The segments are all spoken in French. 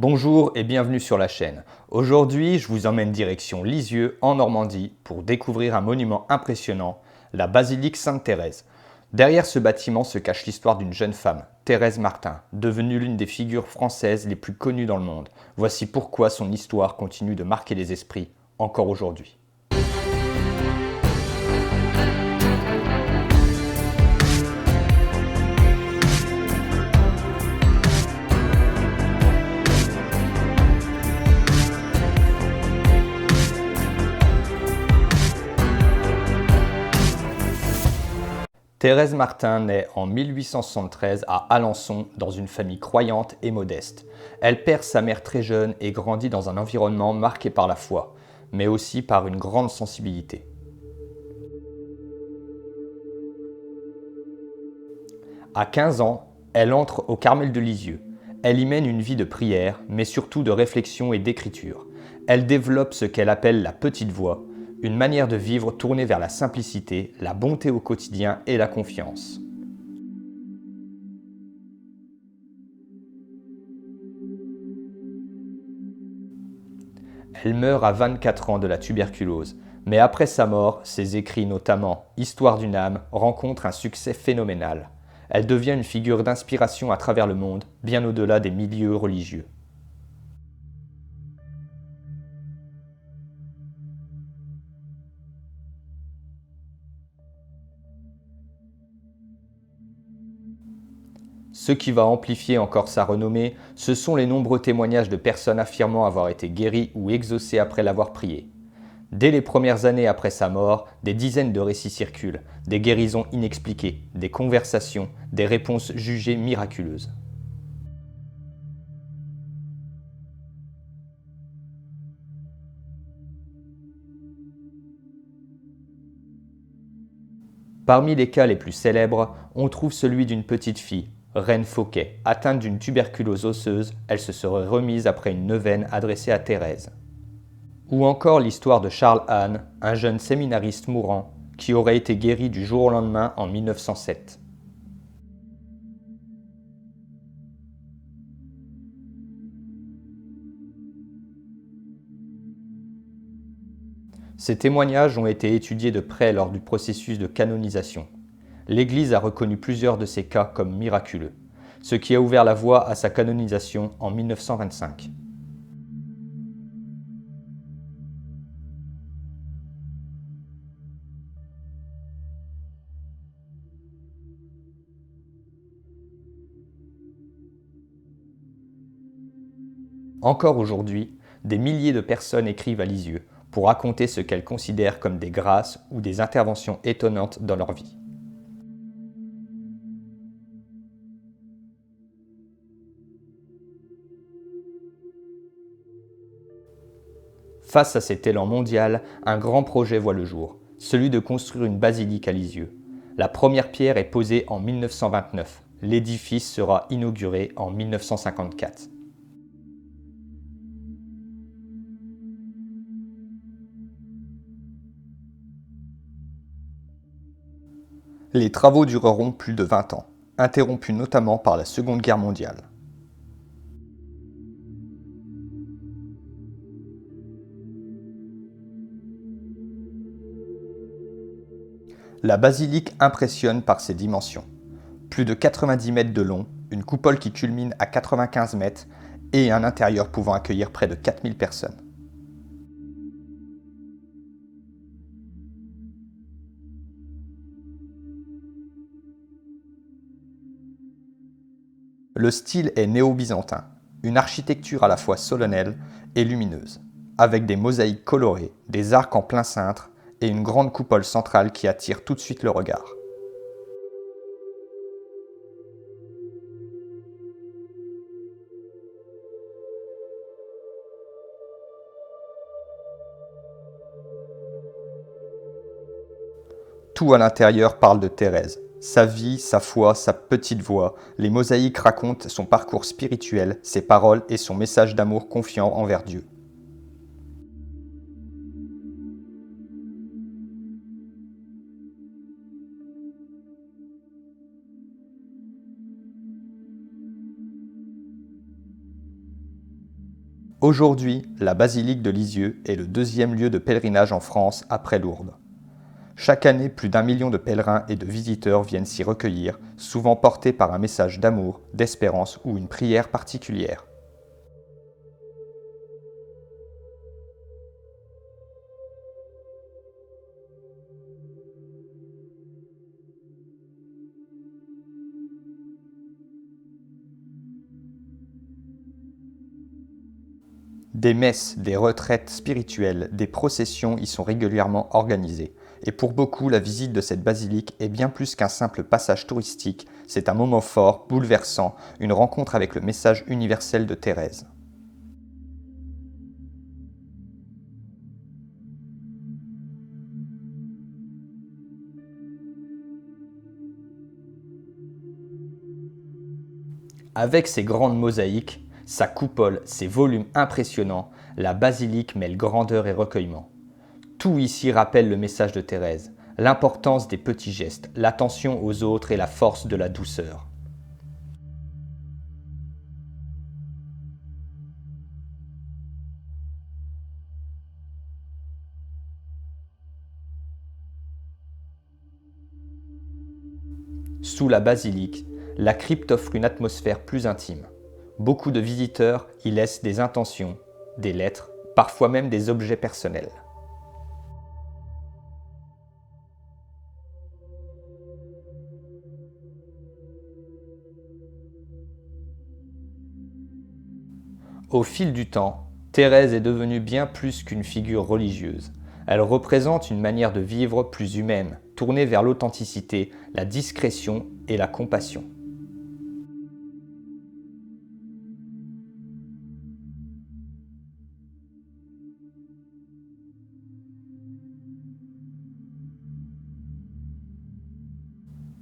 Bonjour et bienvenue sur la chaîne. Aujourd'hui, je vous emmène direction Lisieux en Normandie pour découvrir un monument impressionnant, la basilique Sainte-Thérèse. Derrière ce bâtiment se cache l'histoire d'une jeune femme, Thérèse Martin, devenue l'une des figures françaises les plus connues dans le monde. Voici pourquoi son histoire continue de marquer les esprits encore aujourd'hui. Thérèse Martin naît en 1873 à Alençon dans une famille croyante et modeste. Elle perd sa mère très jeune et grandit dans un environnement marqué par la foi, mais aussi par une grande sensibilité. À 15 ans, elle entre au Carmel de Lisieux. Elle y mène une vie de prière, mais surtout de réflexion et d'écriture. Elle développe ce qu'elle appelle la petite voie, une manière de vivre tournée vers la simplicité, la bonté au quotidien et la confiance. Elle meurt à 24 ans de la tuberculose, mais après sa mort, ses écrits notamment Histoire d'une âme rencontrent un succès phénoménal. Elle devient une figure d'inspiration à travers le monde, bien au-delà des milieux religieux. Ce qui va amplifier encore sa renommée, ce sont les nombreux témoignages de personnes affirmant avoir été guéries ou exaucées après l'avoir priée. Dès les premières années après sa mort, des dizaines de récits circulent, des guérisons inexpliquées, des conversations, des réponses jugées miraculeuses. Parmi les cas les plus célèbres, on trouve celui d'une petite fille, Reine Fauquet, atteinte d'une tuberculose osseuse, elle se serait remise après une neuvaine adressée à Thérèse. Ou encore l'histoire de Charles Hahn, un jeune séminariste mourant, qui aurait été guéri du jour au lendemain en 1907. Ces témoignages ont été étudiés de près lors du processus de canonisation. L'Église a reconnu plusieurs de ces cas comme miraculeux, ce qui a ouvert la voie à sa canonisation en 1925. Encore aujourd'hui, des milliers de personnes écrivent à Lisieux pour raconter ce qu'elles considèrent comme des grâces ou des interventions étonnantes dans leur vie. Face à cet élan mondial, un grand projet voit le jour, celui de construire une basilique à Lisieux. La première pierre est posée en 1929. L'édifice sera inauguré en 1954. Les travaux dureront plus de 20 ans, interrompus notamment par la Seconde Guerre mondiale. La basilique impressionne par ses dimensions. Plus de 90 mètres de long, une coupole qui culmine à 95 mètres et un intérieur pouvant accueillir près de 4000 personnes. Le style est néo-byzantin, une architecture à la fois solennelle et lumineuse, avec des mosaïques colorées, des arcs en plein cintre et une grande coupole centrale qui attire tout de suite le regard. Tout à l'intérieur parle de Thérèse. Sa vie, sa foi, sa petite voix, les mosaïques racontent son parcours spirituel, ses paroles et son message d'amour confiant envers Dieu. Aujourd'hui, la basilique de Lisieux est le deuxième lieu de pèlerinage en France après Lourdes. Chaque année, plus d'1 million de pèlerins et de visiteurs viennent s'y recueillir, souvent portés par un message d'amour, d'espérance ou une prière particulière. Des messes, des retraites spirituelles, des processions y sont régulièrement organisées. Et pour beaucoup, la visite de cette basilique est bien plus qu'un simple passage touristique, c'est un moment fort, bouleversant, une rencontre avec le message universel de Thérèse. Avec ses grandes mosaïques, sa coupole, ses volumes impressionnants, la basilique mêle grandeur et recueillement. Tout ici rappelle le message de Thérèse, l'importance des petits gestes, l'attention aux autres et la force de la douceur. Sous la basilique, la crypte offre une atmosphère plus intime. Beaucoup de visiteurs y laissent des intentions, des lettres, parfois même des objets personnels. Au fil du temps, Thérèse est devenue bien plus qu'une figure religieuse. Elle représente une manière de vivre plus humaine, tournée vers l'authenticité, la discrétion et la compassion.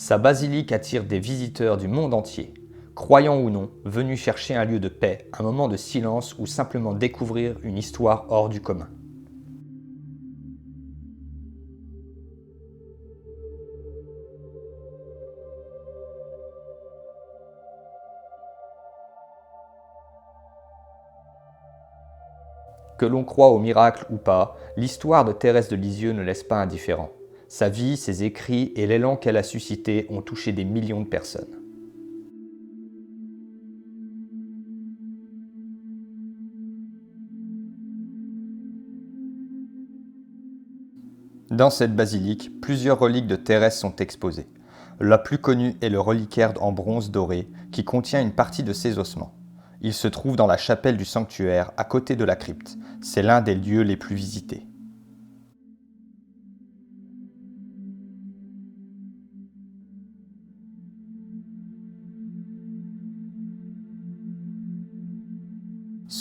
Sa basilique attire des visiteurs du monde entier, croyants ou non, venus chercher un lieu de paix, un moment de silence ou simplement découvrir une histoire hors du commun. Que l'on croie au miracle ou pas, l'histoire de Thérèse de Lisieux ne laisse pas indifférent. Sa vie, ses écrits et l'élan qu'elle a suscité ont touché des millions de personnes. Dans cette basilique, plusieurs reliques de Thérèse sont exposées. La plus connue est le reliquaire en bronze doré qui contient une partie de ses ossements. Il se trouve dans la chapelle du sanctuaire à côté de la crypte. C'est l'un des lieux les plus visités.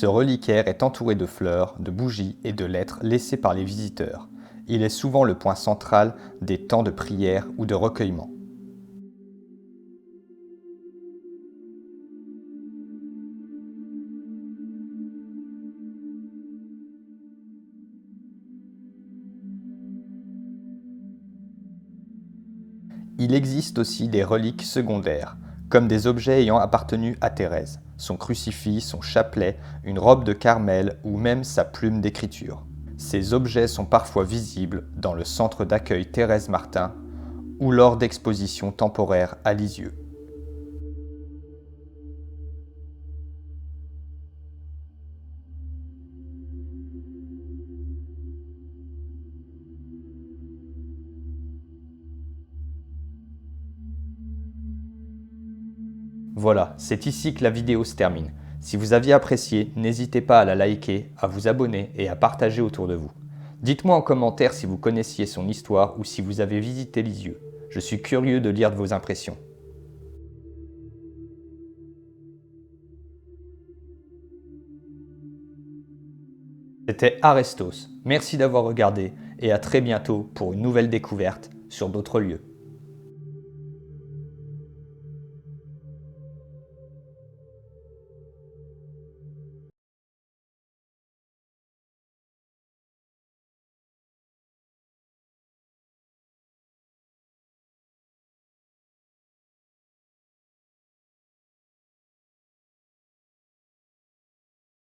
Ce reliquaire est entouré de fleurs, de bougies et de lettres laissées par les visiteurs. Il est souvent le point central des temps de prière ou de recueillement. Il existe aussi des reliques secondaires, comme des objets ayant appartenu à Thérèse, son crucifix, son chapelet, une robe de Carmel ou même sa plume d'écriture. Ces objets sont parfois visibles dans le centre d'accueil Thérèse Martin ou lors d'expositions temporaires à Lisieux. Voilà, c'est ici que la vidéo se termine. Si vous aviez apprécié, n'hésitez pas à la liker, à vous abonner et à partager autour de vous. Dites-moi en commentaire si vous connaissiez son histoire ou si vous avez visité Lisieux. Je suis curieux de lire vos impressions. C'était Arestos, merci d'avoir regardé et à très bientôt pour une nouvelle découverte sur d'autres lieux.